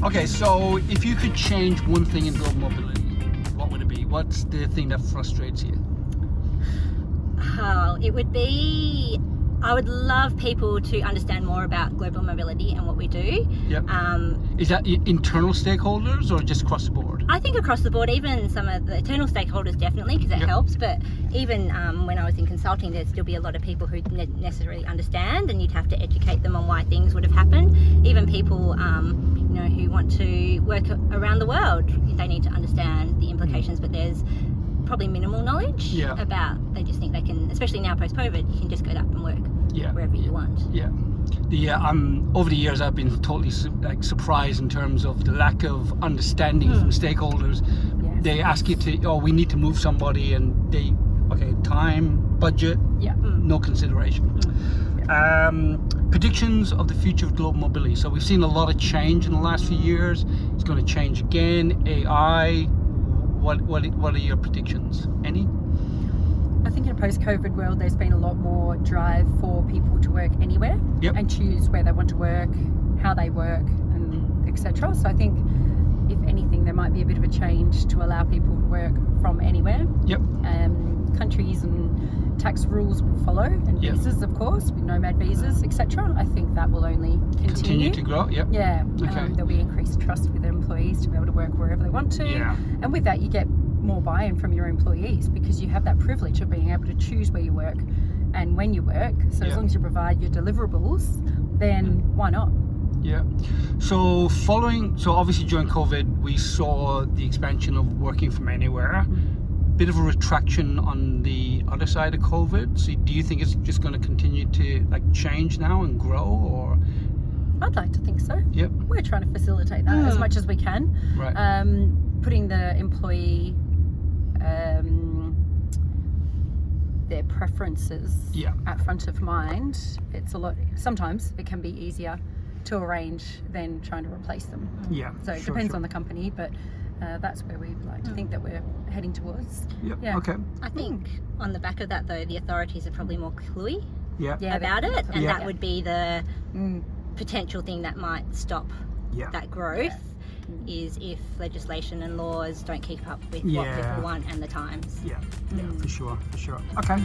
Okay, so if you could change one thing in global mobility, what would it be? What's the thing that frustrates you? It would be, I would love people to understand more about global mobility and what we do. Yep. Is that internal stakeholders or just across the board? I think across the board, even some of the internal stakeholders definitely, because it helps, but even when I was in consulting, there'd still be a lot of people who didn't necessarily understand, and you'd have to educate them on why things would have happened. Even people who want to work around the world, they need to understand the implications, but there's probably minimal knowledge about, they just think they can, especially now post-COVID, you can just go up and work wherever you want. Over the years I've been totally surprised in terms of the lack of understanding from stakeholders. They ask you to, we need to move somebody, and time, budget, no consideration. Predictions of the future of global mobility. So we've seen a lot of change in the last few years. It's going to change again. AI. What are your predictions? Any? I think in a post-COVID world, there's been a lot more drive for people to work anywhere and choose where they want to work, how they work, and etc. So I think, if anything, there might be a bit of a change to allow people to work from anywhere. Countries and tax rules will follow, and visas, of course, with nomad visas, etc. I think that will only continue to grow. There'll be increased trust with their employees to be able to work wherever they want to, and with that you get more buy-in from your employees, because you have that privilege of being able to choose where you work and when you work. So as long as you provide your deliverables, then why not? So obviously during COVID we saw the expansion of working from anywhere. Bit of a retraction on the other side of COVID. So do you think it's just going to continue to change now and grow, or? I'd like to think so. We're trying to facilitate that as much as we can. Putting the employee their preferences at front of mind. It's a lot. Sometimes it can be easier to arrange than trying to replace them. So it depends on the company, but that's where we'd like to think that we're heading towards. I think on the back of that, though, the authorities are probably more cluey about it, and that would be the potential thing that might stop that growth, is if legislation and laws don't keep up with what people want and the times. For sure. Okay.